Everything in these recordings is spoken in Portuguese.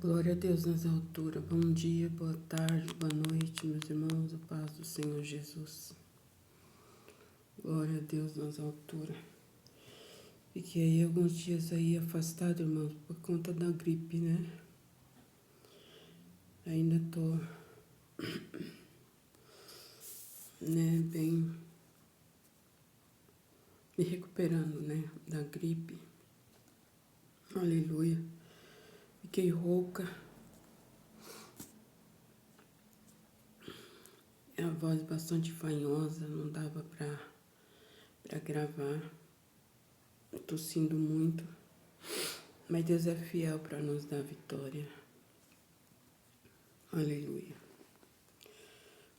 Glória a Deus nas alturas. Bom dia, boa tarde, boa noite, meus irmãos. A paz do Senhor Jesus. Glória a Deus nas alturas. Fiquei aí alguns dias aí afastado, irmãos, por conta da gripe, né? Ainda tô, bem me recuperando, da gripe. Aleluia. Fiquei rouca. A voz bastante fanhosa, não dava pra gravar. Tossindo muito. Mas Deus é fiel para nos dar vitória. Aleluia.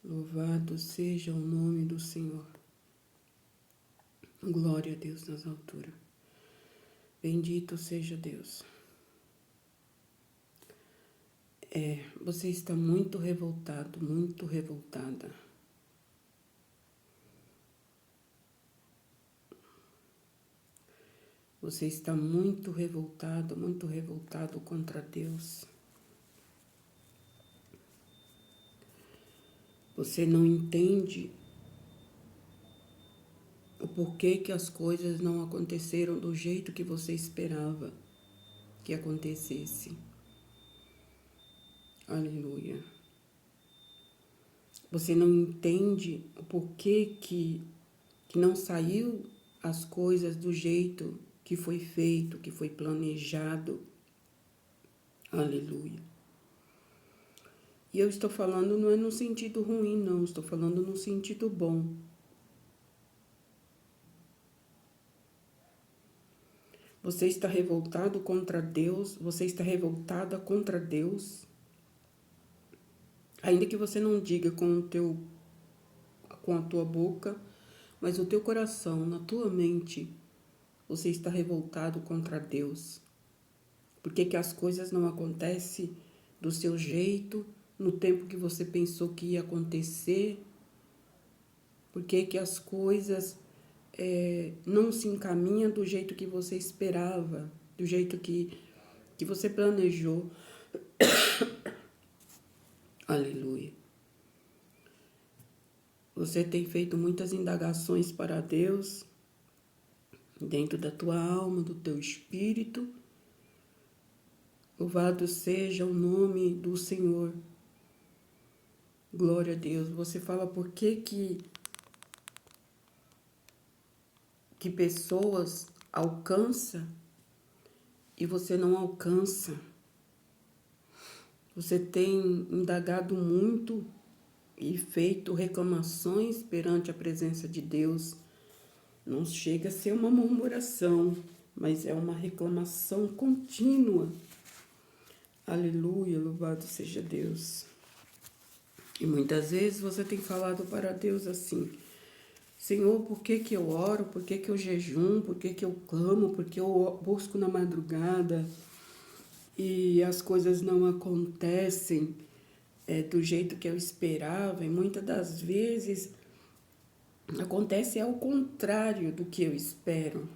Louvado seja o nome do Senhor. Glória a Deus nas alturas. Bendito seja Deus. Você está muito revoltado, muito revoltada. Você está muito revoltado contra Deus. Você não entende o porquê que as coisas não aconteceram do jeito que você esperava que acontecesse. Aleluia. Você não entende o porquê que não saiu as coisas do jeito que foi feito, que foi planejado. Aleluia. E eu estou falando não é no sentido ruim, não. Estou falando no sentido bom. Você está revoltado contra Deus. Você está revoltada contra Deus. Ainda que você não diga com a tua boca, mas o teu coração, na tua mente, você está revoltado contra Deus. Por que as coisas não acontecem do seu jeito, no tempo que você pensou que ia acontecer? Por que as coisas não se encaminham do jeito que você esperava, do jeito que você planejou? Aleluia. Você tem feito muitas indagações para Deus, dentro da tua alma, do teu espírito. Louvado seja o nome do Senhor. Glória a Deus. Você fala por que pessoas alcançam e você não alcança. Você tem indagado muito e feito reclamações perante a presença de Deus. Não chega a ser uma murmuração, mas é uma reclamação contínua. Aleluia, louvado seja Deus. E muitas vezes você tem falado para Deus assim: Senhor, por que eu oro? Por que eu jejum? Por que eu clamo? Por que eu busco na madrugada? E as coisas não acontecem do jeito que eu esperava. E muitas das vezes acontece ao contrário do que eu espero.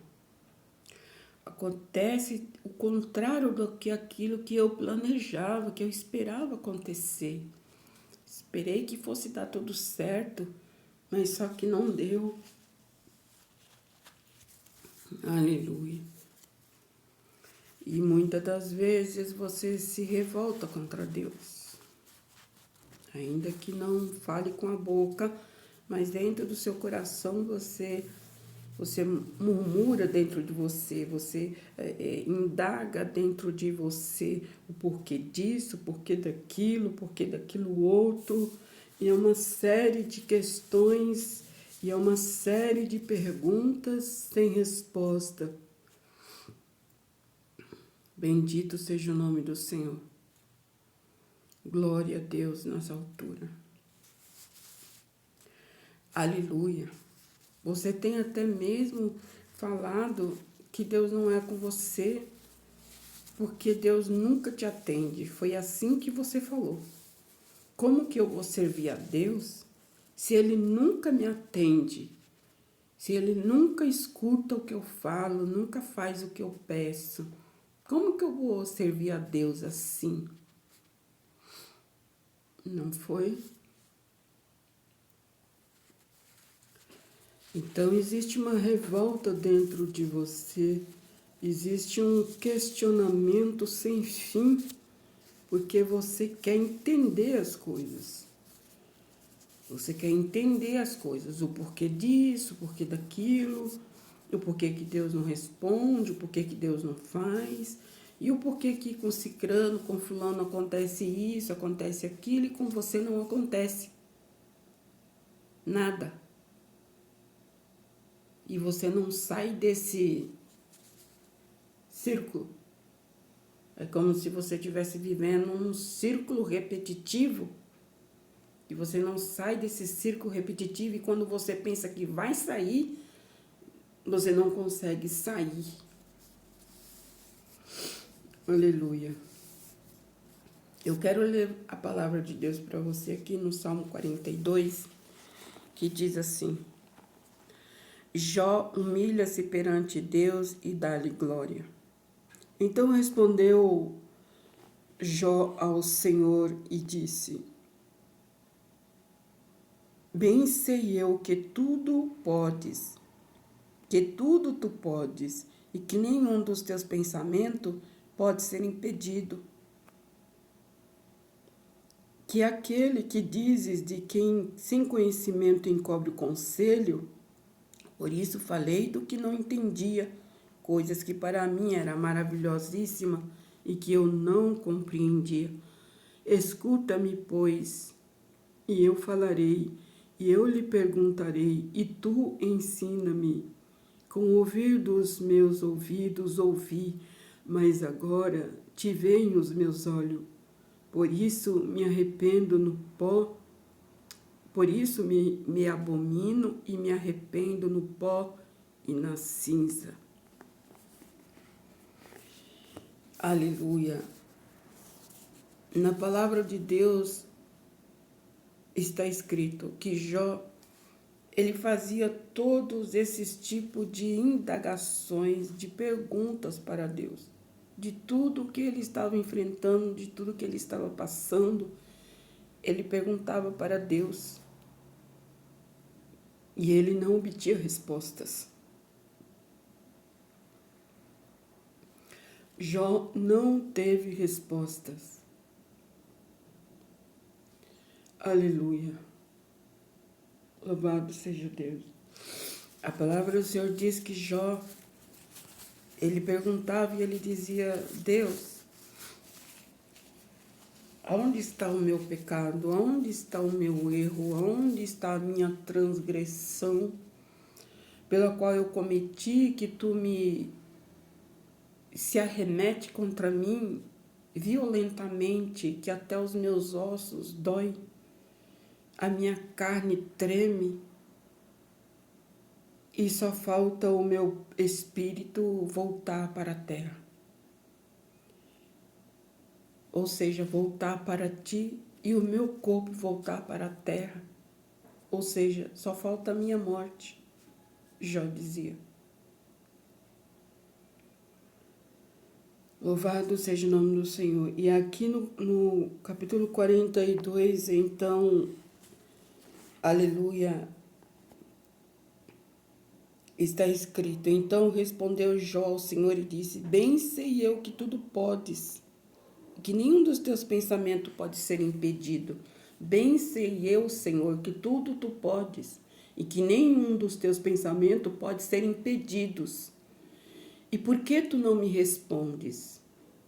Acontece o contrário do que aquilo que eu planejava, que eu esperava acontecer. Esperei que fosse dar tudo certo, mas só que não deu. Aleluia. E muitas das vezes você se revolta contra Deus. Ainda que não fale com a boca, mas dentro do seu coração você murmura dentro de você, você indaga dentro de você o porquê disso, o porquê daquilo outro. E é uma série de questões e é uma série de perguntas sem resposta. Bendito seja o nome do Senhor. Glória a Deus nas alturas. Aleluia. Você tem até mesmo falado que Deus não é com você, porque Deus nunca te atende. Foi assim que você falou. Como que eu vou servir a Deus se Ele nunca me atende? Se Ele nunca escuta o que eu falo, nunca faz o que eu peço? Como que eu vou servir a Deus assim? Não foi? Então existe uma revolta dentro de você, existe um questionamento sem fim, porque você quer entender as coisas. Você quer entender as coisas, o porquê disso, o porquê daquilo, o porquê que Deus não responde, o porquê que Deus não faz, e o porquê que com cicrano, com fulano acontece isso, acontece aquilo, e com você não acontece nada. E você não sai desse círculo. É como se você estivesse vivendo um círculo repetitivo, e você não sai desse círculo repetitivo, e quando você pensa que vai sair, você não consegue sair. Aleluia. Eu quero ler a palavra de Deus para você aqui no Salmo 42, que diz assim: Jó humilha-se perante Deus e dá-lhe glória. Então respondeu Jó ao Senhor e disse: Bem sei eu que tudo podes, que tudo tu podes, e que nenhum dos teus pensamentos pode ser impedido. Que aquele que dizes de quem sem conhecimento encobre o conselho, por isso falei do que não entendia, coisas que para mim era maravilhosíssima e que eu não compreendia. Escuta-me, pois, e eu falarei, e eu lhe perguntarei, e tu ensina-me. Com o ouvir dos meus ouvidos ouvi, mas agora te veem os meus olhos. Por isso me arrependo no pó, por isso me abomino e me arrependo no pó e na cinza. Aleluia. Na palavra de Deus está escrito que Jó, ele fazia todos esses tipos de indagações, de perguntas para Deus, de tudo que ele estava enfrentando, de tudo que ele estava passando, ele perguntava para Deus e ele não obtinha respostas. Jó não teve respostas. Aleluia. Louvado seja Deus. A palavra do Senhor diz que Jó, ele perguntava e ele dizia: Deus, aonde está o meu pecado? Aonde está o meu erro? Aonde está a minha transgressão pela qual eu cometi, que tu se arremete contra mim violentamente, que até os meus ossos doem, a minha carne treme e só falta o meu espírito voltar para a terra. Ou seja, voltar para ti e o meu corpo voltar para a terra. Ou seja, só falta a minha morte, Jó dizia. Louvado seja o nome do Senhor. E aqui no capítulo 42, então, aleluia, está escrito: Então respondeu Jó ao Senhor e disse: Bem sei eu que tudo podes, que nenhum dos teus pensamentos pode ser impedido. Bem sei eu, Senhor, que tudo tu podes, e que nenhum dos teus pensamentos pode ser impedidos. E por que tu não me respondes,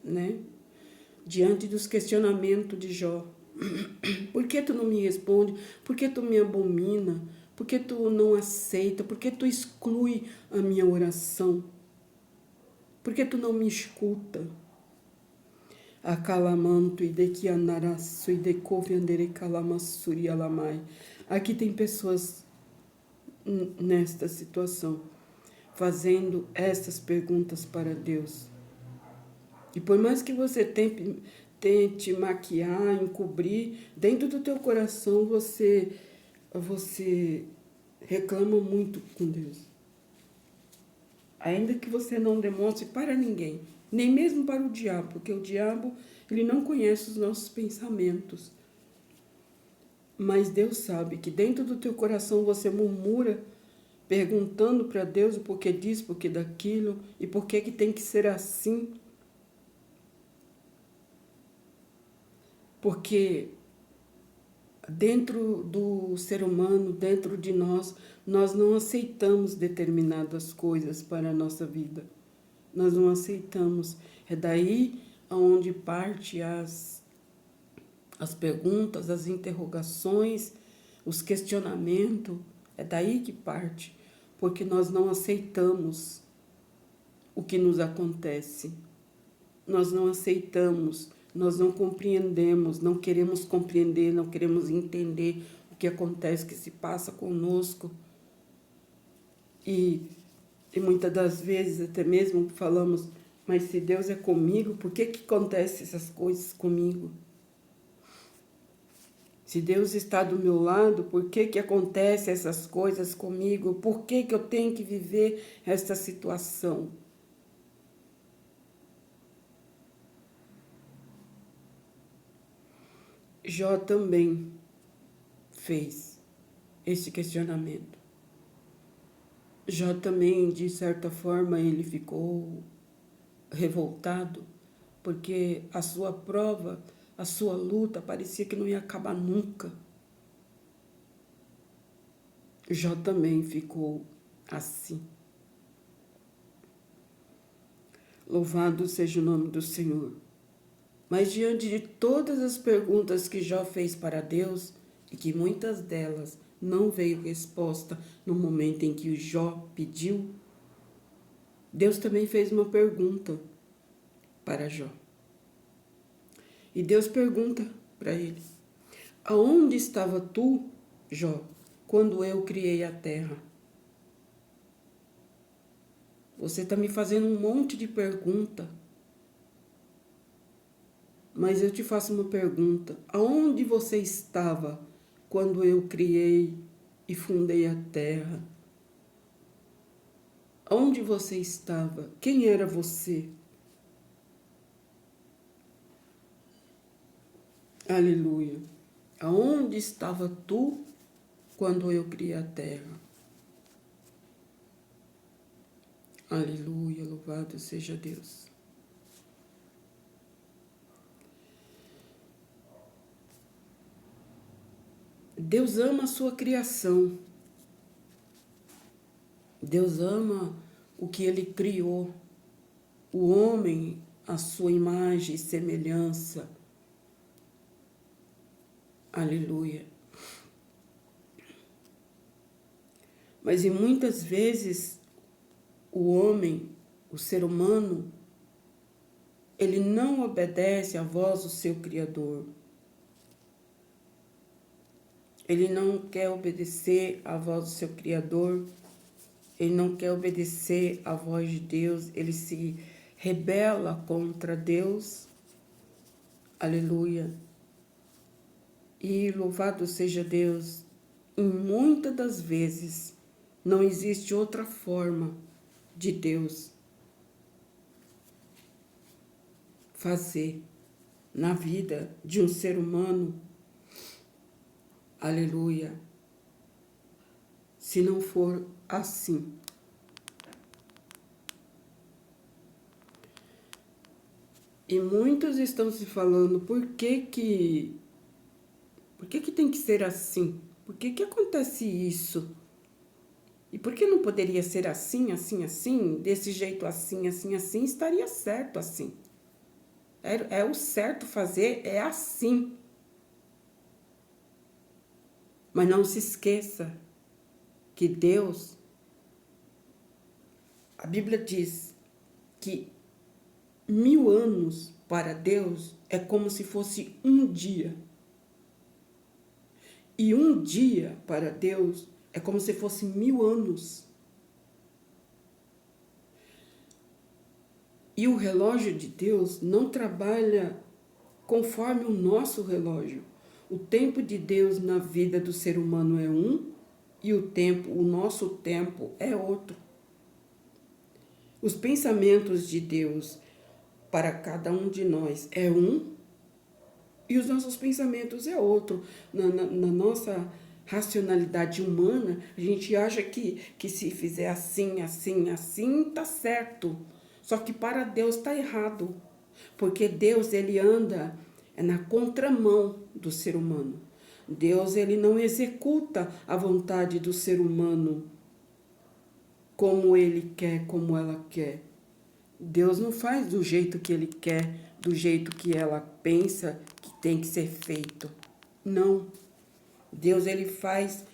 né? Diante dos questionamentos de Jó. Por que tu não me responde? Por que tu me abomina? Por que tu não aceita? Por que tu exclui a minha oração? Por que tu não me escuta? Acalamanto e de que anaraço e de coviandere calamassuri alamai. Aqui tem pessoas nesta situação, fazendo essas perguntas para Deus. E por mais que você tente maquiar, encobrir, dentro do teu coração você reclama muito com Deus. Ainda que você não demonstre para ninguém, Nem mesmo para o diabo, porque o diabo, ele não conhece os nossos pensamentos. Mas Deus sabe que dentro do teu coração você murmura, perguntando para Deus o porquê disso, porquê daquilo, e por que tem que ser assim. Porque dentro do ser humano, dentro de nós, nós não aceitamos determinadas coisas para a nossa vida. Nós não aceitamos. É daí onde parte as perguntas, as interrogações, os questionamentos. É daí que parte, porque nós não aceitamos o que nos acontece. Nós não aceitamos, nós não compreendemos, não queremos compreender, não queremos entender o que acontece, o que se passa conosco. E muitas das vezes até mesmo falamos, mas se Deus é comigo, por que acontecem essas coisas comigo? Se Deus está do meu lado, por que acontecem essas coisas comigo? Por que eu tenho que viver essa situação? Jó também fez esse questionamento. Jó também, de certa forma, ele ficou revoltado, porque a sua prova, a sua luta parecia que não ia acabar nunca. Jó também ficou assim. Louvado seja o nome do Senhor. Mas diante de todas as perguntas que Jó fez para Deus, e que muitas delas não veio resposta no momento em que o Jó pediu, Deus também fez uma pergunta para Jó. E Deus pergunta para ele: aonde estava tu, Jó, quando eu criei a terra? Você está me fazendo um monte de pergunta. Mas eu te faço uma pergunta. Aonde você estava quando eu criei e fundei a terra? Onde você estava? Quem era você? Aleluia. Aonde estava tu quando eu criei a terra? Aleluia, louvado seja Deus. Deus ama a sua criação. Deus ama o que Ele criou. O homem, a sua imagem e semelhança. Aleluia. Mas e muitas vezes o homem, o ser humano, ele não obedece à voz do seu Criador. Ele não quer obedecer à voz do seu Criador. Ele não quer obedecer à voz de Deus. Ele se rebela contra Deus. Aleluia. E louvado seja Deus, em muitas das vezes não existe outra forma de Deus fazer na vida de um ser humano, aleluia, se não for assim. E muitos estão se falando, por que tem que ser assim? Por que acontece isso? E por que não poderia ser assim, assim, assim, desse jeito assim, assim, assim, estaria certo assim. É o certo fazer, é assim. Mas não se esqueça que Deus, a Bíblia diz que 1000 anos para Deus é como se fosse um dia. E um dia para Deus é como se fosse 1000 anos. E o relógio de Deus não trabalha conforme o nosso relógio. O tempo de Deus na vida do ser humano é um e o nosso tempo é outro. Os pensamentos de Deus para cada um de nós é um e os nossos pensamentos é outro. Na nossa racionalidade humana, a gente acha que se fizer assim, assim, assim, tá certo. Só que para Deus tá errado. Porque Deus, ele anda na contramão do ser humano. Deus, ele não executa a vontade do ser humano como ele quer, como ela quer. Deus não faz do jeito que ele quer, do jeito que ela pensa que tem que ser feito. Não. Deus, ele faz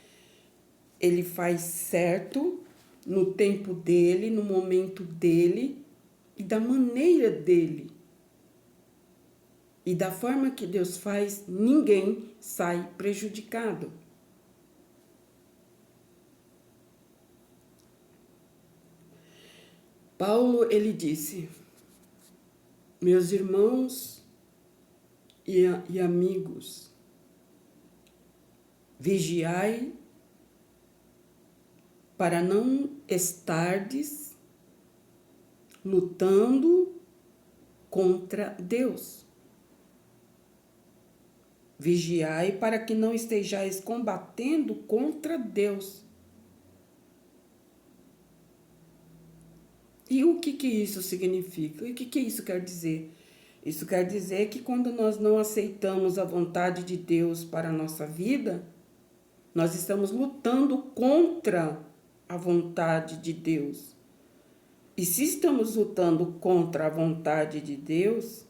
certo no tempo dele, no momento dele e da maneira dele. E da forma que Deus faz, ninguém sai prejudicado. Paulo, ele disse: meus irmãos e amigos, vigiai para não estardes lutando contra Deus. Vigiai para que não estejais combatendo contra Deus. E o que isso significa? E o que isso quer dizer? Isso quer dizer que quando nós não aceitamos a vontade de Deus para a nossa vida, nós estamos lutando contra a vontade de Deus. E se estamos lutando contra a vontade de Deus,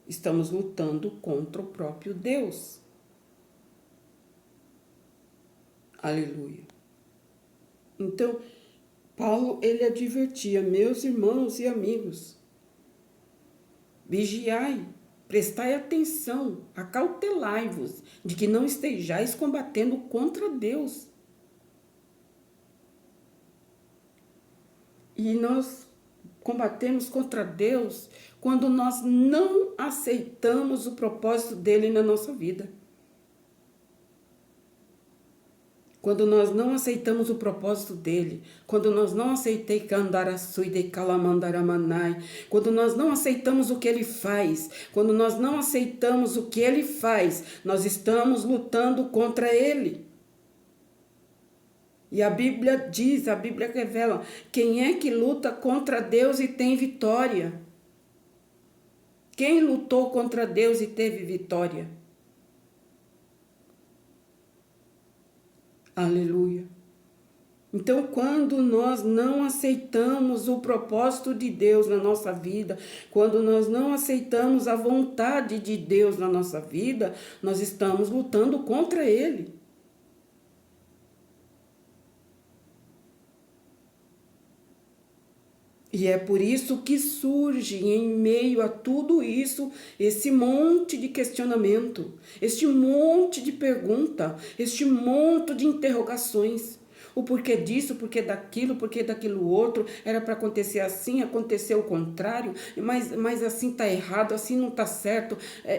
estamos lutando contra o próprio Deus. Aleluia. Então, Paulo, ele advertia, meus irmãos e amigos, vigiai, prestai atenção, acautelai-vos de que não estejais combatendo contra Deus. E nós combatemos contra Deus quando nós não aceitamos o propósito dele na nossa vida. Quando nós não aceitamos o propósito dele, quando nós não aceitei Kandarassui de Kalamandaramanai, quando nós não aceitamos o que ele faz, quando nós não aceitamos o que ele faz, nós estamos lutando contra ele. E a Bíblia diz, a Bíblia revela, quem é que luta contra Deus e tem vitória? Quem lutou contra Deus e teve vitória? Aleluia. Então, quando nós não aceitamos o propósito de Deus na nossa vida, quando nós não aceitamos a vontade de Deus na nossa vida, nós estamos lutando contra Ele. E é por isso que surge em meio a tudo isso, esse monte de questionamento, este monte de pergunta, este monte de interrogações. O porquê disso, o porquê daquilo outro, era para acontecer assim, aconteceu o contrário, mas assim está errado, assim não está certo,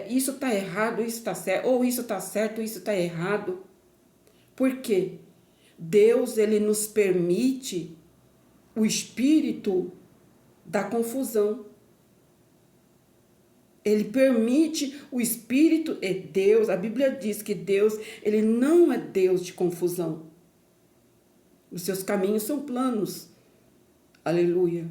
isso está errado, isso está certo, ou isso está certo, isso está errado. Por quê? Deus, ele nos permite o espírito da confusão. Ele permite o espírito, Deus, a Bíblia diz que Deus, ele não é Deus de confusão. Os seus caminhos são planos. Aleluia.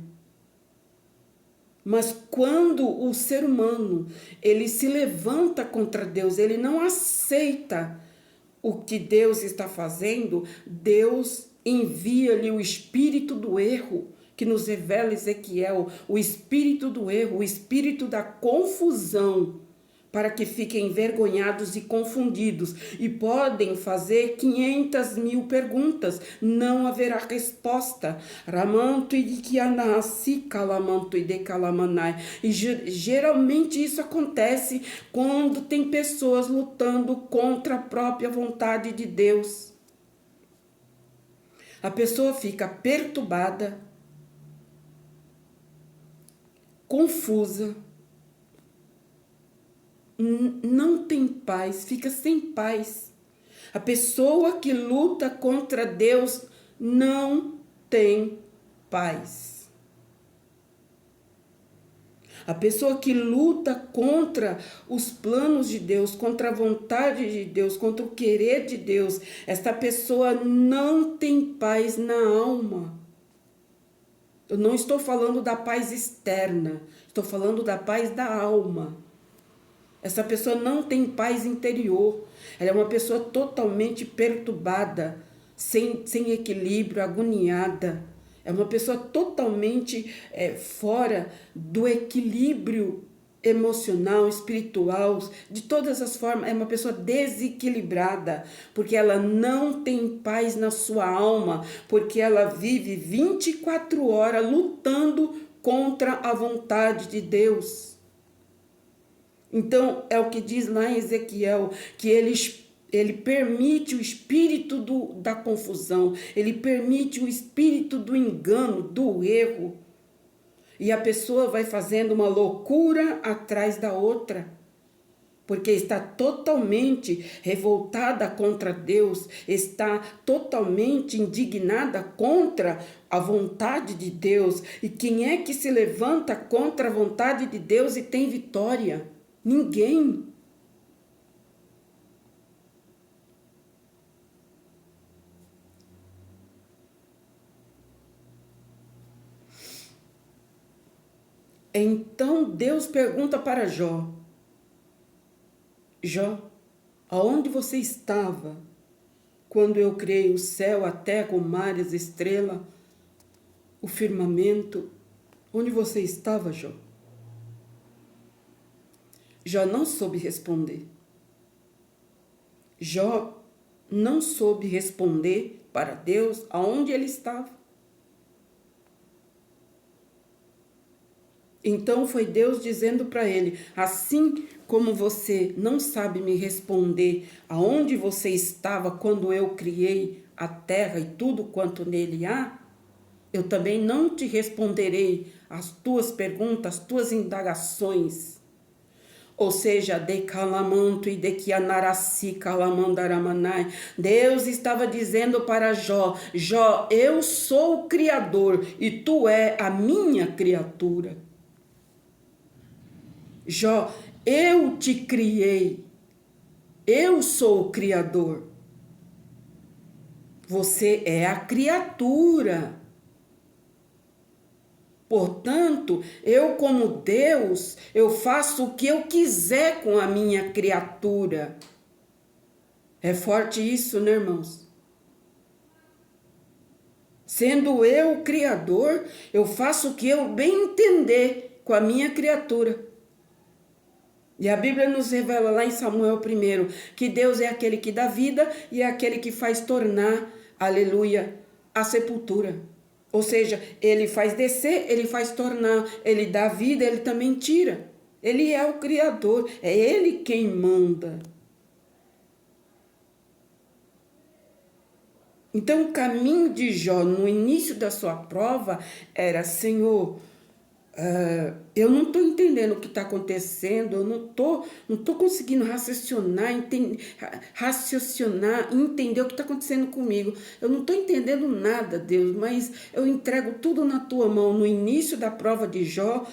Mas quando o ser humano, ele se levanta contra Deus, ele não aceita o que Deus está fazendo, Deus envia-lhe o espírito do erro, que nos revela Ezequiel, o espírito do erro, o espírito da confusão, para que fiquem envergonhados e confundidos, e podem fazer 500.000 perguntas, não haverá resposta. Ramanto e de Kianasi, Kalamanto e de Kalamanai. E geralmente isso acontece quando tem pessoas lutando contra a própria vontade de Deus. A pessoa fica perturbada, confusa, não tem paz, fica sem paz. A pessoa que luta contra Deus não tem paz. A pessoa que luta contra os planos de Deus, contra a vontade de Deus, contra o querer de Deus, esta pessoa não tem paz na alma. Eu não estou falando da paz externa, estou falando da paz da alma. Essa pessoa não tem paz interior. Ela é uma pessoa totalmente perturbada, sem equilíbrio, agoniada. É uma pessoa totalmente fora do equilíbrio emocional, espiritual, de todas as formas. É uma pessoa desequilibrada, porque ela não tem paz na sua alma, porque ela vive 24 horas lutando contra a vontade de Deus. Então, é o que diz lá em Ezequiel, que ele permite o espírito da confusão, ele permite o espírito do engano, do erro. E a pessoa vai fazendo uma loucura atrás da outra, porque está totalmente revoltada contra Deus, está totalmente indignada contra a vontade de Deus. E quem é que se levanta contra a vontade de Deus e tem vitória? Ninguém. Então Deus pergunta para Jó: Jó, aonde você estava quando eu criei o céu, a terra, o mar, as estrelas, o firmamento? Onde você estava, Jó? Jó não soube responder. Jó não soube responder para Deus aonde ele estava. Então foi Deus dizendo para ele: assim como você não sabe me responder aonde você estava quando eu criei a terra e tudo quanto nele há, eu também não te responderei as tuas perguntas, as tuas indagações. Ou seja, de calamanto e de kianarasi calamandaramanai. Deus estava dizendo para Jó: Jó, eu sou o Criador e tu é a minha criatura. Jó, eu te criei. Eu sou o Criador. Você é a criatura. Portanto, eu como Deus, eu faço o que eu quiser com a minha criatura. É forte isso, né, irmãos? Sendo eu o Criador, eu faço o que eu bem entender com a minha criatura. E a Bíblia nos revela lá em Samuel 1, que Deus é aquele que dá vida e é aquele que faz tornar, aleluia, a sepultura. Ou seja, ele faz descer, ele faz tornar, ele dá vida, ele também tira. Ele é o Criador, é ele quem manda. Então o caminho de Jó no início da sua prova era: Senhor, eu não estou entendendo o que está acontecendo, eu não tô conseguindo raciocinar, entender o que está acontecendo comigo. Eu não estou entendendo nada, Deus, mas eu entrego tudo na tua mão. No início da prova de Jó,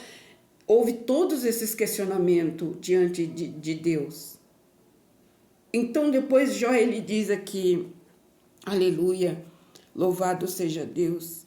houve todos esses questionamentos diante de Deus. Então depois Jó, ele diz aqui, aleluia, louvado seja Deus.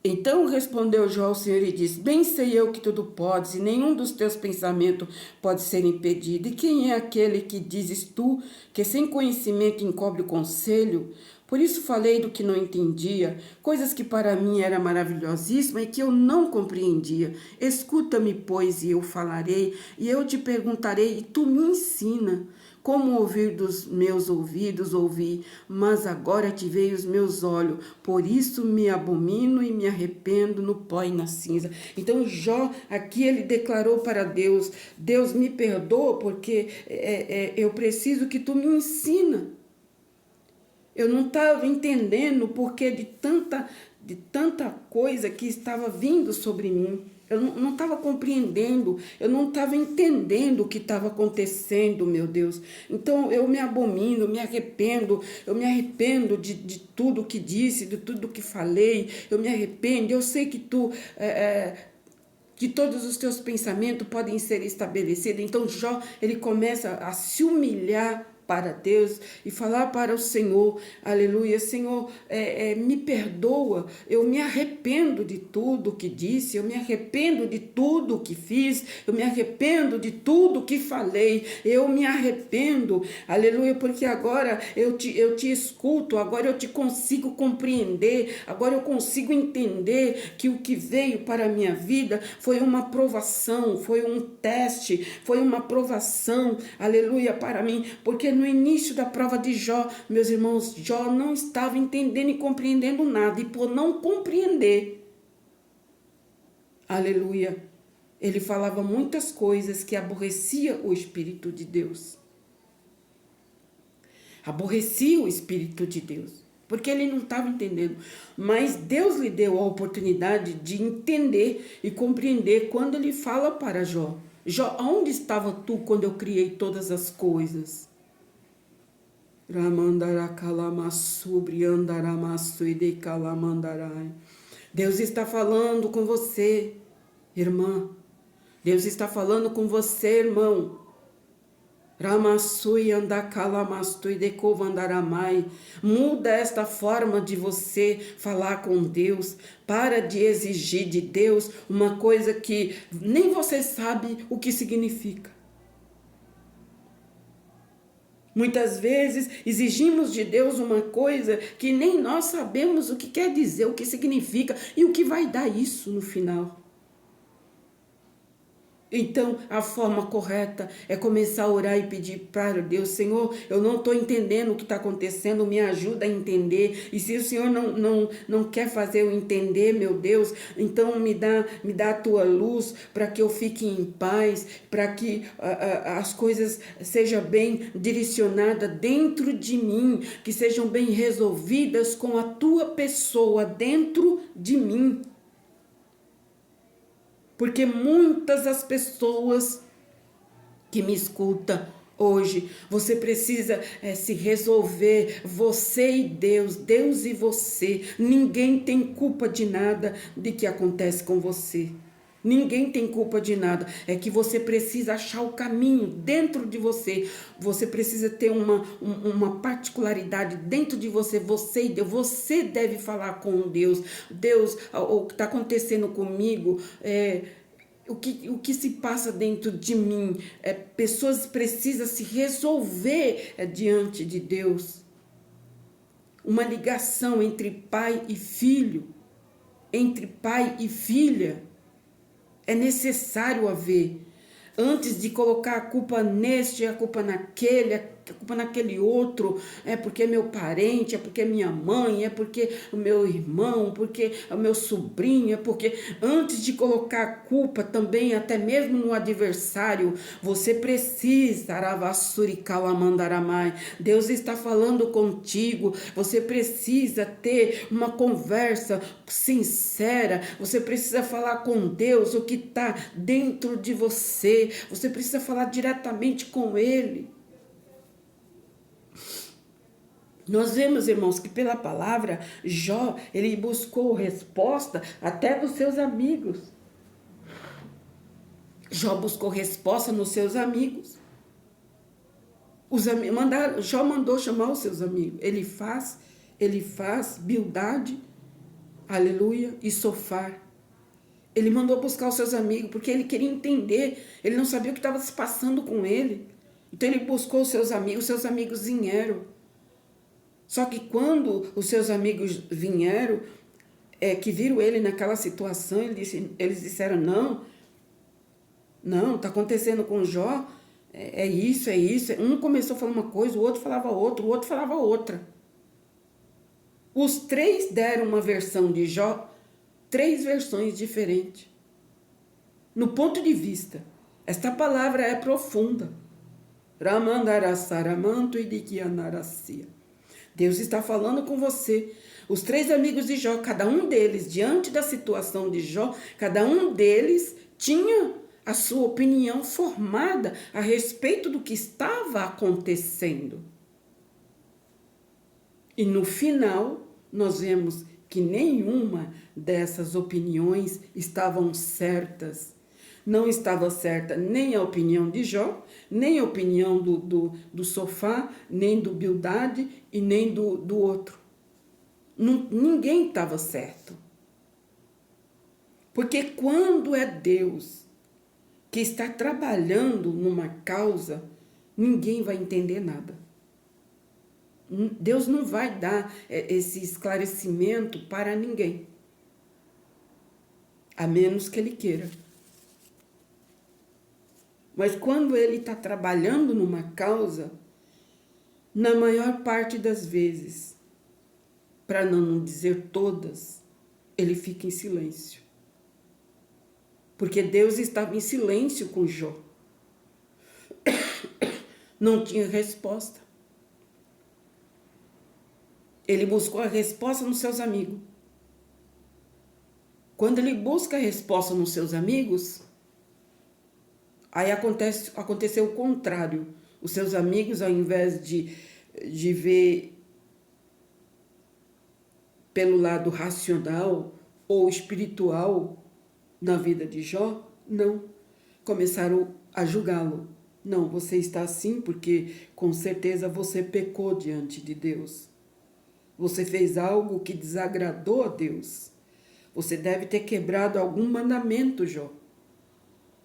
Então respondeu Jó ao Senhor e disse: bem sei eu que tudo podes, e nenhum dos teus pensamentos pode ser impedido. E quem é aquele que dizes tu, que sem conhecimento encobre o conselho? Por isso falei do que não entendia, coisas que para mim era maravilhosíssima e que eu não compreendia. Escuta-me, pois, e eu falarei, e eu te perguntarei, e tu me ensina. Como ouvir dos meus ouvidos ouvi, mas agora te veio os meus olhos, por isso me abomino e me arrependo no pó e na cinza. Então Jó, aqui ele declarou para Deus: Deus, me perdoa porque eu preciso que tu me ensina. Eu não estava entendendo o porquê de tanta coisa que estava vindo sobre mim. Eu não estava compreendendo, eu não estava entendendo o que estava acontecendo, meu Deus. Então eu me abomino, eu me arrependo de tudo que disse, de tudo que falei, eu me arrependo. Eu sei que tu que todos os teus pensamentos podem ser estabelecidos. Então Jó, ele começa a se humilhar para Deus e falar para o Senhor, aleluia, Senhor, me perdoa, eu me arrependo de tudo que disse, eu me arrependo de tudo que fiz, eu me arrependo de tudo que falei, eu me arrependo, aleluia, porque agora eu te escuto, agora eu te consigo compreender, agora eu consigo entender que o que veio para a minha vida foi uma provação, foi um teste, foi uma provação, aleluia, para mim, porque no início da prova de Jó, meus irmãos, Jó não estava entendendo e compreendendo nada, e por não compreender, aleluia, ele falava muitas coisas que aborrecia o Espírito de Deus. Aborrecia o Espírito de Deus, porque ele não estava entendendo. Mas Deus lhe deu a oportunidade de entender e compreender quando ele fala para Jó. Jó, onde estava tu quando eu criei todas as coisas? Deus está falando com você, irmã. Deus está falando com você, irmão. Muda esta forma de você falar com Deus. Para de exigir de Deus uma coisa que nem você sabe o que significa. Muitas vezes exigimos de Deus uma coisa que nem nós sabemos o que quer dizer, o que significa e o que vai dar isso no final. Então, a forma correta é começar a orar e pedir para Deus, Senhor, eu não estou entendendo o que está acontecendo, me ajuda a entender. E se o Senhor não quer fazer eu entender, meu Deus, então me dá a tua luz para que eu fique em paz, para que as coisas sejam bem direcionadas dentro de mim, que sejam bem resolvidas com a tua pessoa dentro de mim. Porque muitas as pessoas que me escutam hoje, você precisa se resolver, você e Deus, Deus e você. Ninguém tem culpa de nada de que acontece com você. Ninguém tem culpa de nada. É que você precisa achar o caminho dentro de você. Você precisa ter uma particularidade dentro de você. Você e Deus. Você deve falar com Deus. Deus, o que está acontecendo comigo o que se passa dentro de mim. Pessoas precisam se resolver diante de Deus. Uma ligação entre pai e filho, entre pai e filha, é necessário haver. Antes de colocar a culpa neste, a culpa naquele, a culpa naquele outro, é porque é meu parente, é porque é minha mãe, é porque o meu irmão, porque é o meu sobrinho, é porque antes de colocar a culpa também, até mesmo no adversário, você precisa, Deus está falando contigo, você precisa ter uma conversa sincera, você precisa falar com Deus o que está dentro de você, você precisa falar diretamente com Ele. Nós vemos, irmãos, que pela palavra, Jó, ele buscou resposta até dos seus amigos. Jó buscou resposta nos seus amigos. Jó mandou chamar os seus amigos. Ele faz Bildade, aleluia, e Sofar. Ele mandou buscar os seus amigos, porque ele queria entender. Ele não sabia o que estava se passando com ele. Então ele buscou os seus amigos vieram. Só que quando os seus amigos vieram, que viram ele naquela situação, eles disseram, não, está acontecendo com Jó, é isso. Um começou a falar uma coisa, o outro falava outra. Os três deram uma versão de Jó, 3 versões diferentes. No ponto de vista, esta palavra é profunda. Ramandarassaramanto e dikianaracia. Deus está falando com você. Os 3 amigos de Jó, cada um deles, diante da situação de Jó, cada um deles tinha a sua opinião formada a respeito do que estava acontecendo. E no final, nós vemos que nenhuma dessas opiniões estavam certas. Não estava certa nem a opinião de Jó, nem a opinião do Sofá, nem do Bildade e nem do outro. Ninguém estava certo. Porque quando é Deus que está trabalhando numa causa, ninguém vai entender nada. Deus não vai dar esse esclarecimento para ninguém, a menos que Ele queira. Mas quando Ele está trabalhando numa causa, na maior parte das vezes, para não dizer todas, Ele fica em silêncio. Porque Deus estava em silêncio com Jó. Não tinha resposta. Ele buscou a resposta nos seus amigos. Quando ele busca a resposta nos seus amigos, aí aconteceu o contrário. Os seus amigos, ao invés de ver pelo lado racional ou espiritual na vida de Jó, não. Começaram a julgá-lo. Não, você está assim porque com certeza você pecou diante de Deus. Você fez algo que desagradou a Deus. Você deve ter quebrado algum mandamento, Jó.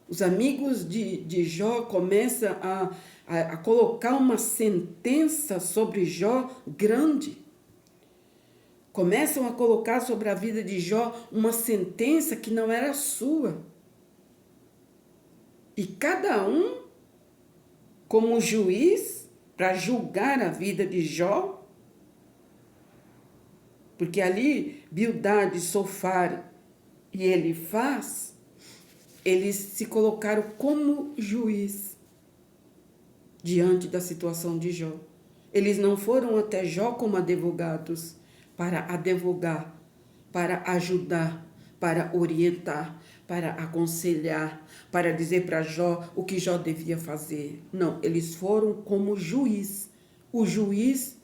Os amigos de Jó começam a colocar uma sentença sobre Jó grande. Começam a colocar sobre a vida de Jó uma sentença que não era sua. E cada um, como juiz, para julgar a vida de Jó, porque ali Bildade, Sofar e Elifaz, eles se colocaram como juiz diante da situação de Jó. Eles não foram até Jó como advogados para advogar, para ajudar, para orientar, para aconselhar, para dizer para Jó o que Jó devia fazer. Não, eles foram como juiz. O juiz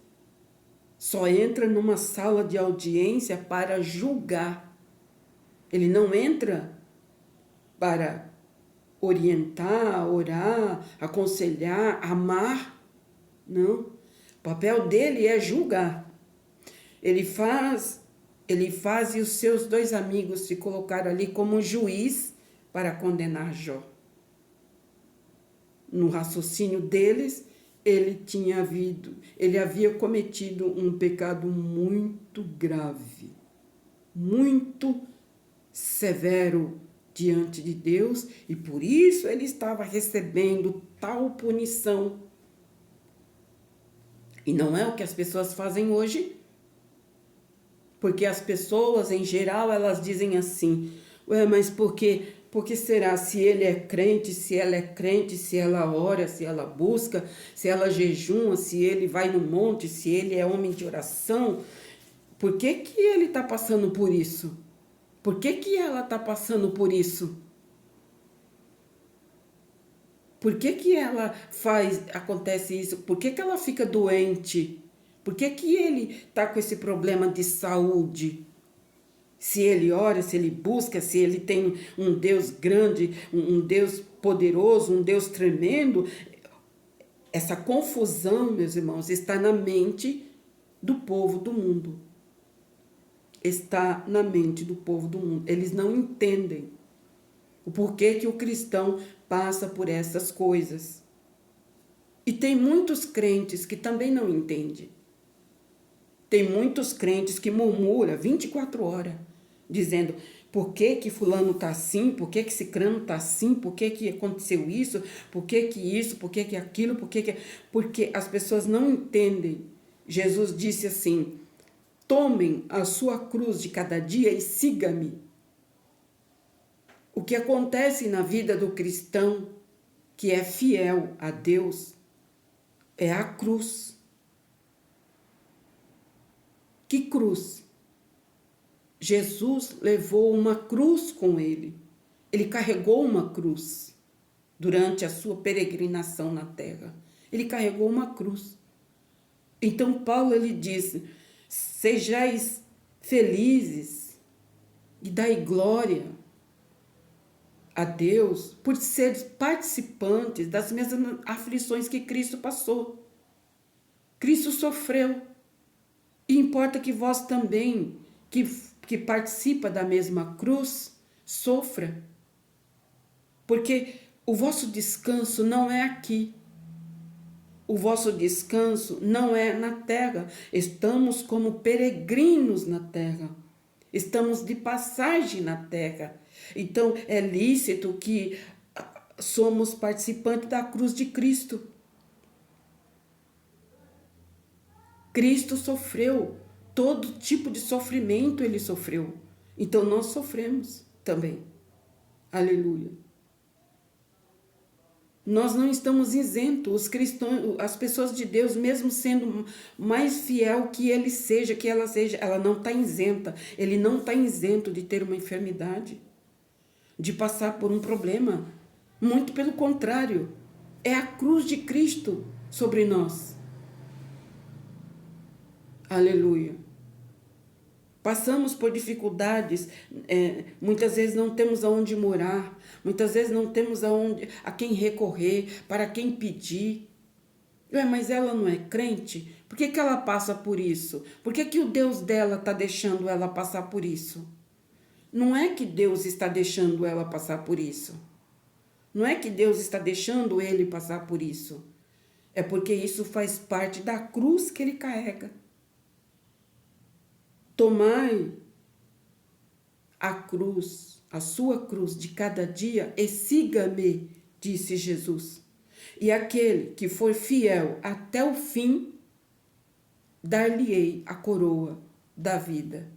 só entra numa sala de audiência para julgar. Ele não entra para orientar, orar, aconselhar, amar. Não. O papel dele é julgar. Ele faz e os seus dois amigos se colocaram ali como juiz para condenar Jó. No raciocínio deles, ele havia cometido um pecado muito grave, muito severo diante de Deus, e por isso ele estava recebendo tal punição. E não é o que as pessoas fazem hoje, porque as pessoas, em geral, elas dizem assim, mas por que será? Se ele é crente, se ela é crente, se ela ora, se ela busca, se ela jejuma, se ele vai no monte, se ele é homem de oração, por que ele está passando por isso? Por que ela está passando por isso? Por que acontece isso? Por que ela fica doente? Por que ele está com esse problema de saúde? Se ele ora, se ele busca, se ele tem um Deus grande, um Deus poderoso, um Deus tremendo, essa confusão, meus irmãos, está na mente do povo do mundo. Está na mente do povo do mundo. Eles não entendem o porquê que o cristão passa por essas coisas. E tem muitos crentes que também não entendem. Tem muitos crentes que murmuram 24 horas, dizendo por que fulano está assim, por que cicrano está assim, por que aconteceu isso, por que isso, por que aquilo, porque as pessoas não entendem. Jesus disse assim, tomem a sua cruz de cada dia e siga-me. O que acontece na vida do cristão que é fiel a Deus é a cruz. Que cruz? Jesus levou uma cruz com ele. Ele carregou uma cruz durante a sua peregrinação na terra. Ele carregou uma cruz. Então Paulo ele diz, sejais felizes e dai glória a Deus por ser participantes das mesmas aflições que Cristo passou. Cristo sofreu. E importa que vós também, que participa da mesma cruz, sofra. Porque o vosso descanso não é aqui. O vosso descanso não é na terra. Estamos como peregrinos na terra. Estamos de passagem na terra. Então, é lícito que somos participantes da cruz de Cristo. Cristo sofreu. Todo tipo de sofrimento ele sofreu. Então, nós sofremos também. Aleluia. Nós não estamos isentos, os cristãos, as pessoas de Deus, mesmo sendo mais fiel que ele seja, que ela seja, ela não está isenta. Ele não está isento de ter uma enfermidade, de passar por um problema. Muito pelo contrário, é a cruz de Cristo sobre nós. Aleluia. Passamos por dificuldades, muitas vezes não temos aonde morar, muitas vezes não temos a quem recorrer, para quem pedir. Mas ela não é crente? Por que ela passa por isso? Por que o Deus dela está deixando ela passar por isso? Não é que Deus está deixando ela passar por isso. Não é que Deus está deixando ele passar por isso. É porque isso faz parte da cruz que ele carrega. Tomai a cruz, a sua cruz de cada dia e siga-me, disse Jesus. E aquele que for fiel até o fim, dar-lhe-ei a coroa da vida.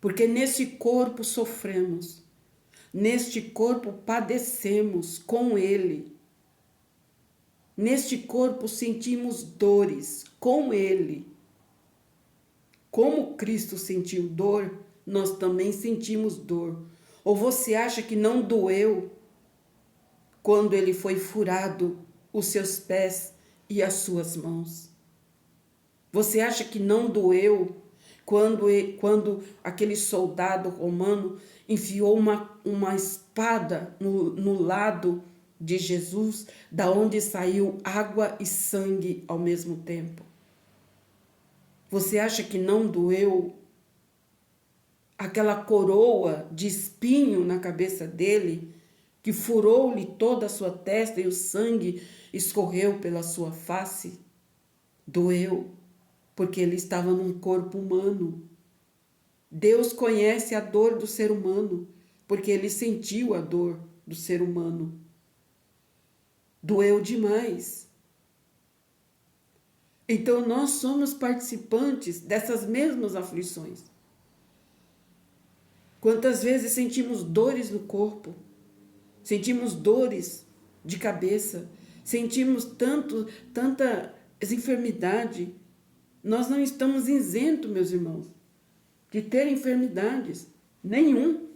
Porque neste corpo sofremos, neste corpo padecemos com ele, neste corpo sentimos dores com ele. Como Cristo sentiu dor, nós também sentimos dor. Ou você acha que não doeu quando ele foi furado os seus pés e as suas mãos? Você acha que não doeu quando aquele soldado romano enfiou uma espada no lado de Jesus, da onde saiu água e sangue ao mesmo tempo? Você acha que não doeu aquela coroa de espinho na cabeça dele, que furou-lhe toda a sua testa e o sangue escorreu pela sua face? Doeu, porque ele estava num corpo humano. Deus conhece a dor do ser humano, porque ele sentiu a dor do ser humano. Doeu demais. Então, nós somos participantes dessas mesmas aflições. Quantas vezes sentimos dores no corpo, sentimos dores de cabeça, sentimos tanta enfermidade. Nós não estamos isentos, meus irmãos, de ter enfermidades. Nenhum.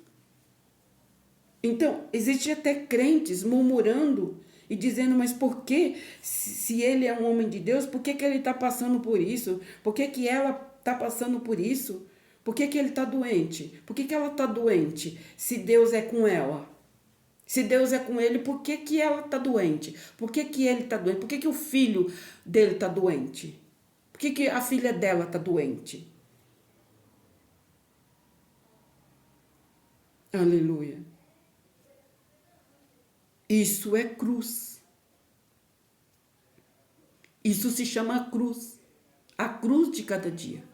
Então, existe até crentes murmurando e dizendo, mas por que, se ele é um homem de Deus, por que ele está passando por isso? Por que ela está passando por isso? Por que ele está doente? Por que ela está doente? Se Deus é com ela. Se Deus é com ele, por que ela está doente? Por que ele está doente? Por que o filho dele está doente? Por que a filha dela está doente? Aleluia. Isso é cruz. Isso se chama cruz. A cruz de cada dia.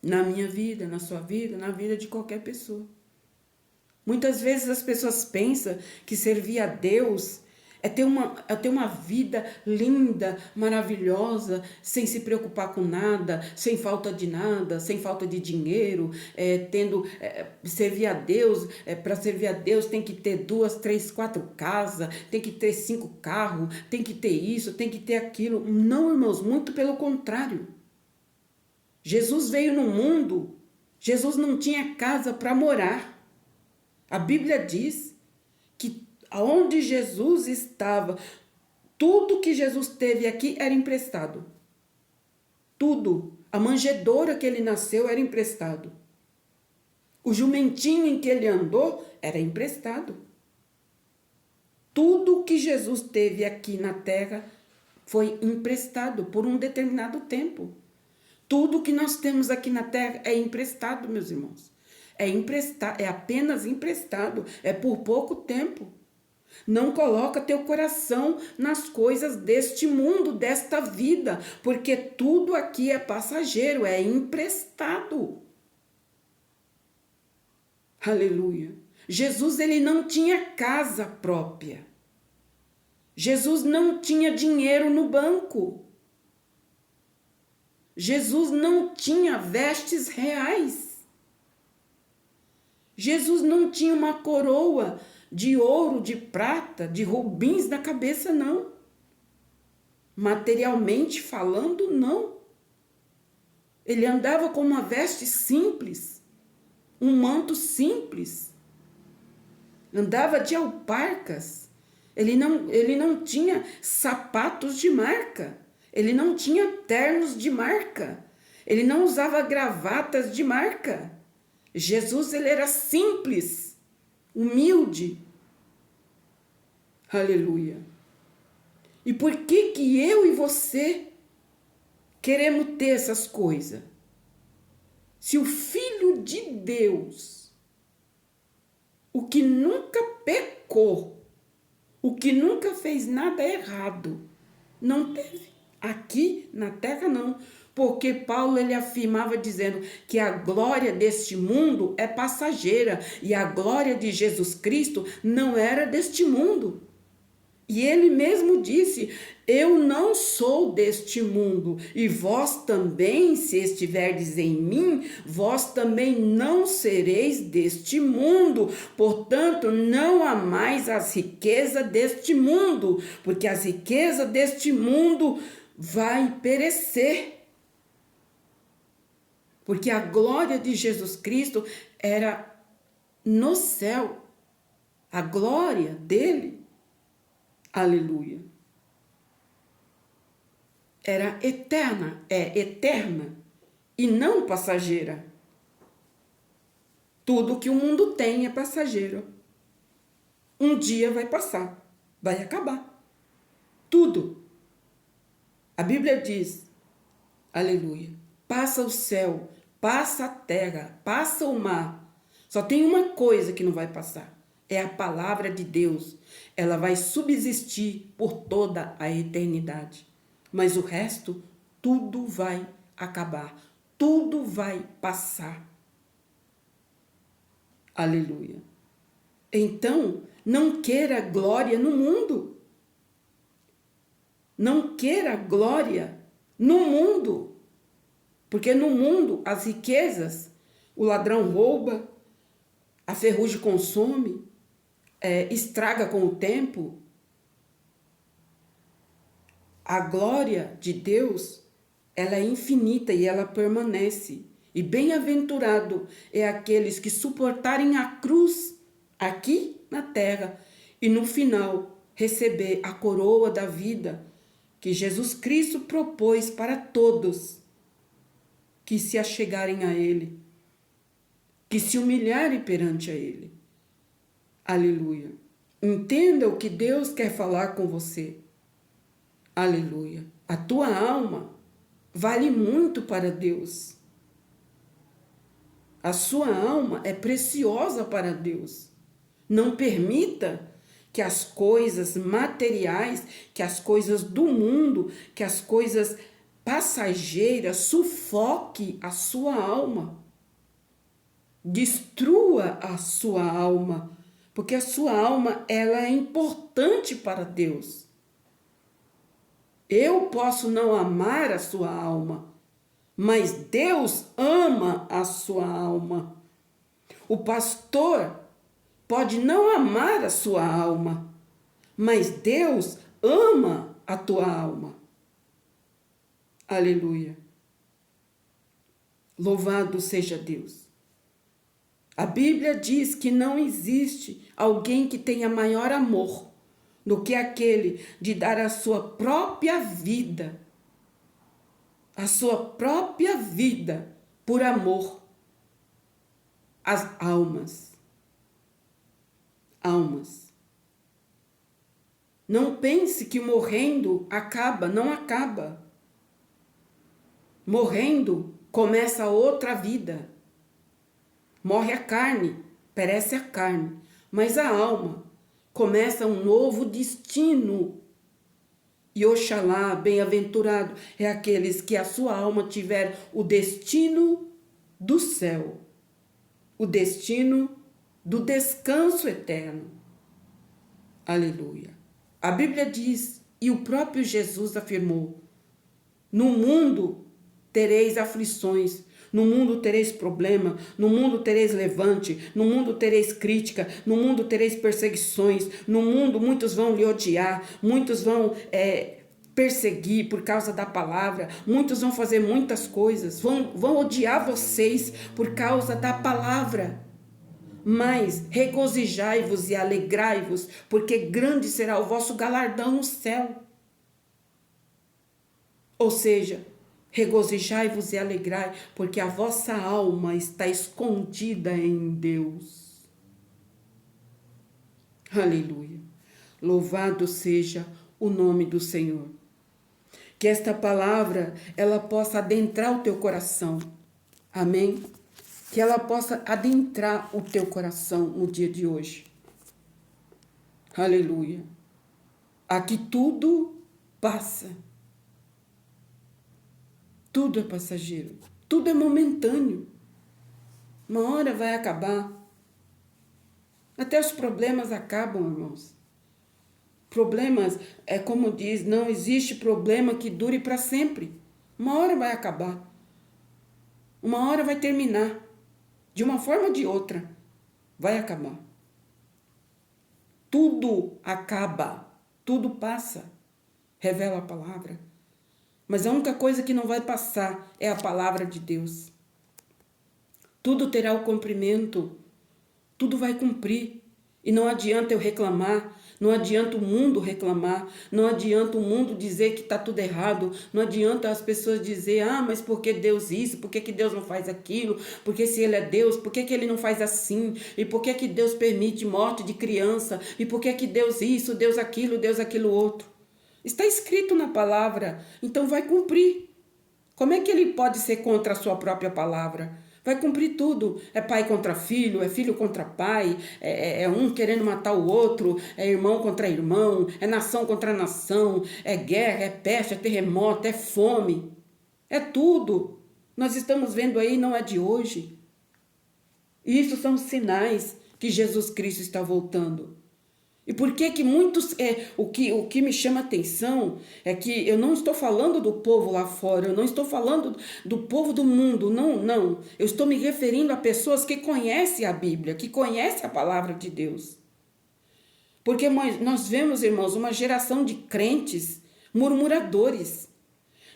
Na minha vida, na sua vida, na vida de qualquer pessoa. Muitas vezes as pessoas pensam que servir a Deus é ter uma vida linda, maravilhosa, sem se preocupar com nada, sem falta de nada, sem falta de dinheiro, servir a Deus, para servir a Deus tem que ter 2, 3, 4 casas, tem que ter 5 carros, tem que ter isso, tem que ter aquilo. Não, irmãos, muito pelo contrário. Jesus veio no mundo, Jesus não tinha casa para morar. A Bíblia diz que aonde Jesus estava, tudo que Jesus teve aqui era emprestado. Tudo. A manjedoura que ele nasceu era emprestado. O jumentinho em que ele andou era emprestado. Tudo que Jesus teve aqui na terra foi emprestado por um determinado tempo. Tudo que nós temos aqui na terra é emprestado, meus irmãos. É apenas emprestado, é por pouco tempo. Não coloca teu coração nas coisas deste mundo, desta vida, porque tudo aqui é passageiro, é emprestado. Aleluia. Jesus, ele não tinha casa própria. Jesus não tinha dinheiro no banco. Jesus não tinha vestes reais. Jesus não tinha uma coroa de ouro, de prata, de rubins na cabeça, não. Materialmente falando, não. Ele andava com uma veste simples, um manto simples. Andava de alparcas. Ele não tinha sapatos de marca. Ele não tinha ternos de marca. Ele não usava gravatas de marca. Jesus, ele era simples, humilde. Aleluia. E por que eu e você queremos ter essas coisas? Se o Filho de Deus, o que nunca pecou, o que nunca fez nada errado, não teve. Aqui na terra não. Porque Paulo ele afirmava dizendo que a glória deste mundo é passageira e a glória de Jesus Cristo não era deste mundo. E ele mesmo disse: eu não sou deste mundo, e vós também, se estiverdes em mim, vós também não sereis deste mundo. Portanto, não amais as riquezas deste mundo, porque as riquezas deste mundo vai perecer. Porque a glória de Jesus Cristo era no céu. A glória dele, aleluia, era eterna, é eterna e não passageira. Tudo que o mundo tem é passageiro. Um dia vai passar, vai acabar. Tudo. A Bíblia diz, aleluia, passa o céu, passa a terra, passa o mar. Só tem uma coisa que não vai passar. É a palavra de Deus. Ela vai subsistir por toda a eternidade. Mas o resto, tudo vai acabar. Tudo vai passar. Aleluia. Então, não queira glória no mundo. Não queira glória no mundo. Porque no mundo, as riquezas, o ladrão rouba, a ferrugem consome, estraga com o tempo. A glória de Deus, ela é infinita e ela permanece. E bem-aventurado é aqueles que suportarem a cruz aqui na terra e no final receber a coroa da vida que Jesus Cristo propôs para todos que se achegarem a Ele, que se humilharem perante a Ele. Aleluia. Entenda o que Deus quer falar com você. Aleluia. A tua alma vale muito para Deus. A sua alma é preciosa para Deus. Não permita que as coisas materiais, que as coisas do mundo, que as coisas passageiras sufoque a sua alma. Destrua a sua alma, porque a sua alma ela é importante para Deus. Eu posso não amar a sua alma, mas Deus ama a sua alma. O pastor pode não amar a sua alma, mas Deus ama a tua alma. Aleluia. Louvado seja Deus. A Bíblia diz que não existe alguém que tenha maior amor do que aquele de dar a sua própria vida a sua própria vida por amor às almas. Almas. Não pense que morrendo acaba, não acaba. Morrendo começa outra vida. Morre a carne, perece a carne, mas a alma começa um novo destino. E oxalá, bem-aventurado é aqueles que a sua alma tiver o destino do céu, o destino do descanso eterno. Aleluia. A Bíblia diz, e o próprio Jesus afirmou, no mundo tereis aflições, no mundo tereis problema, no mundo tereis levante, no mundo tereis crítica, no mundo tereis perseguições, no mundo muitos vão lhe odiar, muitos vão perseguir por causa da palavra, muitos vão fazer muitas coisas, vão odiar vocês por causa da palavra. Mas regozijai-vos e alegrai-vos, porque grande será o vosso galardão no céu. Ou seja, regozijai-vos e alegrai, porque a vossa alma está escondida em Deus. Aleluia. Louvado seja o nome do Senhor. Que esta palavra, ela possa adentrar o teu coração. Amém? Que ela possa adentrar o teu coração no dia de hoje. Aleluia. Aqui tudo passa. Tudo é passageiro. Tudo é momentâneo. Uma hora vai acabar. Até os problemas acabam, irmãos. Problemas, como diz, não existe problema que dure para sempre. Uma hora vai acabar. Uma hora vai terminar. De uma forma ou de outra, vai acabar. Tudo acaba, tudo passa, revela a palavra. Mas a única coisa que não vai passar é a palavra de Deus. Tudo terá o cumprimento, tudo vai cumprir. E não adianta eu reclamar, não adianta o mundo reclamar, não adianta o mundo dizer que está tudo errado, não adianta as pessoas dizer, mas por que Deus isso, por que Deus não faz aquilo, porque se Ele é Deus, por que Ele não faz assim, e por que Deus permite morte de criança, e por que Deus isso, Deus aquilo outro. Está escrito na palavra, então vai cumprir. Como é que Ele pode ser contra a sua própria palavra? Vai cumprir tudo. É pai contra filho, é filho contra pai, é um querendo matar o outro, é irmão contra irmão, é nação contra nação, é guerra, é peste, é terremoto, é fome. É tudo. Nós estamos vendo aí, não é de hoje. E isso são sinais que Jesus Cristo está voltando. E por que muitos, o que me chama atenção é que eu não estou falando do povo lá fora, eu não estou falando do povo do mundo, não. Eu estou me referindo a pessoas que conhecem a Bíblia, que conhecem a palavra de Deus. Porque nós vemos, irmãos, uma geração de crentes murmuradores.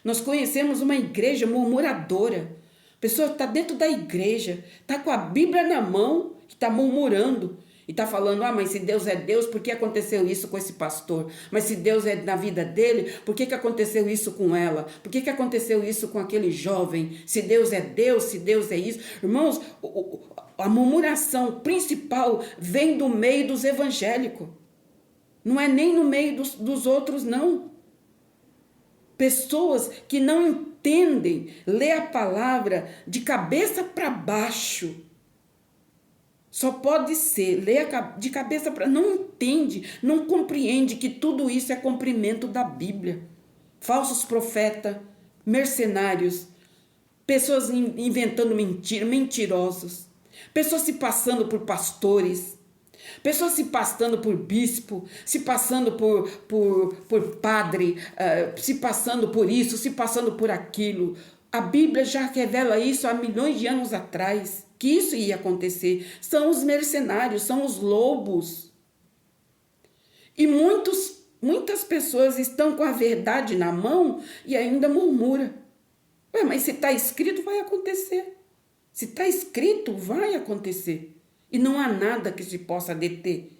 Nós conhecemos uma igreja murmuradora. A pessoa está dentro da igreja, está com a Bíblia na mão, que está murmurando. E está falando, mas se Deus é Deus, por que aconteceu isso com esse pastor? Mas se Deus é na vida dele, por que aconteceu isso com ela? Por que aconteceu isso com aquele jovem? Se Deus é Deus, se Deus é isso. Irmãos, a murmuração principal vem do meio dos evangélicos. Não é nem no meio dos outros, não. Pessoas que não entendem ler a palavra de cabeça para baixo. Só pode ser, ler de cabeça para... Não entende, não compreende que tudo isso é cumprimento da Bíblia. Falsos profetas, mercenários, pessoas inventando mentirosos, pessoas se passando por pastores, pessoas se passando por bispo, se passando por padre, se passando por isso, se passando por aquilo. A Bíblia já revela isso há milhões de anos atrás, que isso ia acontecer. São os mercenários, são os lobos. E muitas pessoas estão com a verdade na mão e ainda murmuram. Mas se está escrito, vai acontecer. Se está escrito, vai acontecer. E não há nada que se possa deter.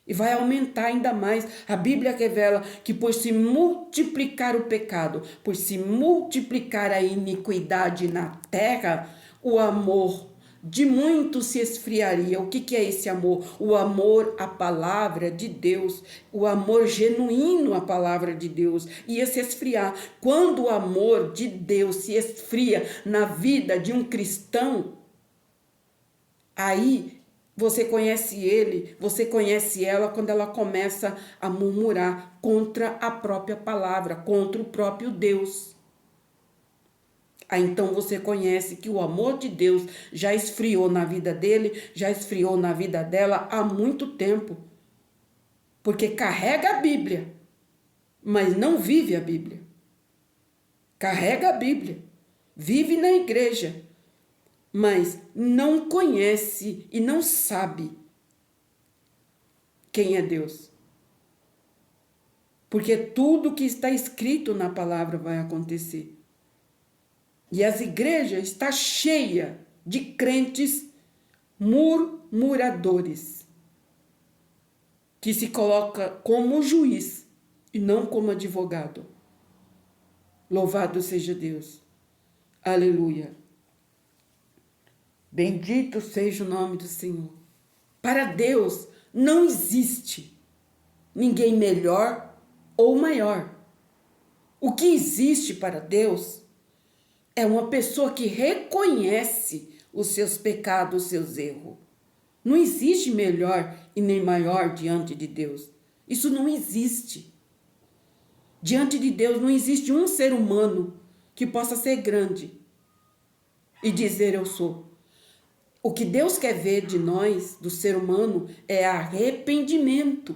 E vai aumentar ainda mais. A Bíblia revela que por se multiplicar o pecado, por se multiplicar a iniquidade na terra, o amor de muitos se esfriaria. O que é esse amor? O amor à palavra de Deus, o amor genuíno à palavra de Deus ia se esfriar. Quando o amor de Deus se esfria na vida de um cristão, aí você conhece ele, você conhece ela quando ela começa a murmurar contra a própria palavra, contra o próprio Deus. Aí então você conhece que o amor de Deus já esfriou na vida dele, já esfriou na vida dela há muito tempo. Porque carrega a Bíblia, mas não vive a Bíblia. Carrega a Bíblia, vive na igreja, mas não conhece e não sabe quem é Deus. Porque tudo que está escrito na palavra vai acontecer. E as igrejas estão cheias de crentes murmuradores, que se coloca como juiz e não como advogado. Louvado seja Deus. Aleluia. Bendito seja o nome do Senhor. Para Deus não existe ninguém melhor ou maior. O que existe para Deus é uma pessoa que reconhece os seus pecados, os seus erros. Não existe melhor e nem maior diante de Deus. Isso não existe. Diante de Deus não existe um ser humano que possa ser grande e dizer eu sou. O que Deus quer ver de nós, do ser humano, é arrependimento.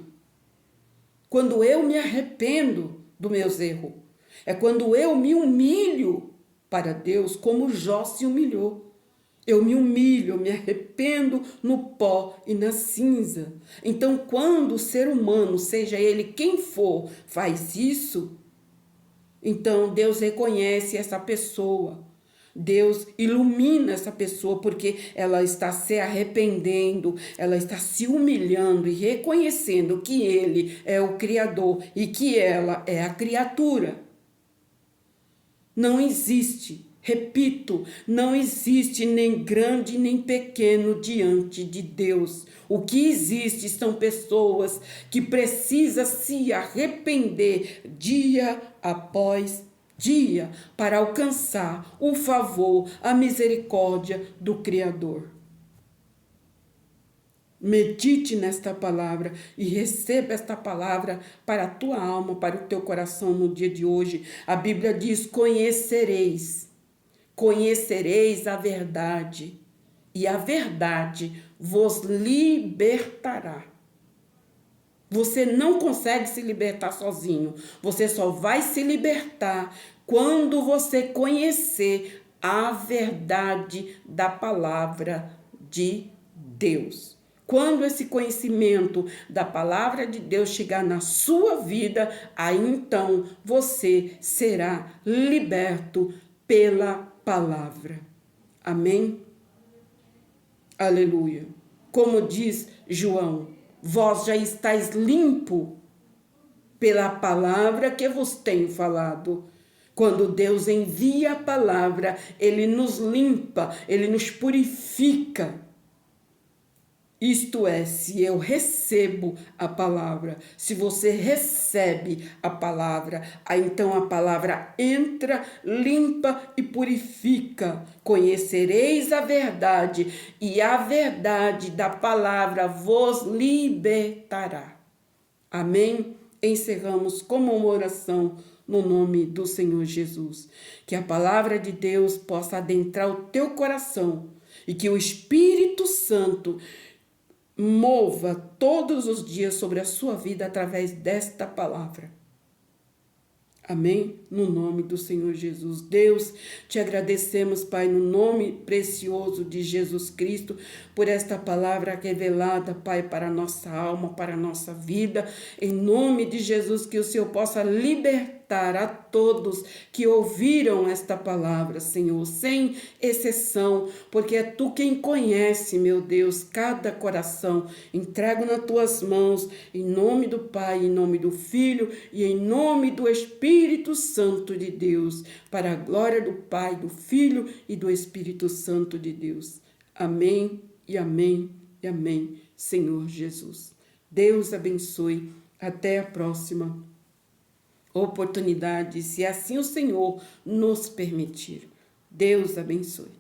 Quando eu me arrependo dos meus erros, é quando eu me humilho para Deus, como Jó se humilhou. Eu me humilho, eu me arrependo no pó e na cinza. Então, quando o ser humano, seja ele quem for, faz isso, então Deus reconhece essa pessoa. Deus ilumina essa pessoa porque ela está se arrependendo, ela está se humilhando e reconhecendo que Ele é o Criador e que ela é a criatura. Não existe, repito, não existe nem grande nem pequeno diante de Deus. O que existe são pessoas que precisam se arrepender dia após dia para alcançar o favor, a misericórdia do Criador. Medite nesta palavra e receba esta palavra para a tua alma, para o teu coração no dia de hoje. A Bíblia diz: conhecereis a verdade, e a verdade vos libertará. Você não consegue se libertar sozinho. Você só vai se libertar quando você conhecer a verdade da palavra de Deus. Quando esse conhecimento da palavra de Deus chegar na sua vida, aí então você será liberto pela palavra. Amém? Aleluia. Como diz João: vós já estáis limpo pela palavra que vos tenho falado. Quando Deus envia a palavra, Ele nos limpa, Ele nos purifica. Isto é, se eu recebo a palavra, se você recebe a palavra, aí então a palavra entra, limpa e purifica. Conhecereis a verdade, e a verdade da palavra vos libertará. Amém? Encerramos como uma oração no nome do Senhor Jesus. Que a palavra de Deus possa adentrar o teu coração e que o Espírito Santo mova todos os dias sobre a sua vida através desta palavra. Amém? No nome do Senhor Jesus. Deus, te agradecemos, Pai, no nome precioso de Jesus Cristo, por esta palavra revelada, Pai, para a nossa alma, para a nossa vida. Em nome de Jesus, que o Senhor possa libertar libertar a todos que ouviram esta palavra, Senhor, sem exceção, porque é Tu quem conhece, meu Deus, cada coração. Entrego nas Tuas mãos, em nome do Pai, em nome do Filho e em nome do Espírito Santo de Deus, para a glória do Pai, do Filho e do Espírito Santo de Deus. Amém e amém e amém, Senhor Jesus. Deus abençoe. Até a próxima oportunidade, se assim o Senhor nos permitir. Deus abençoe.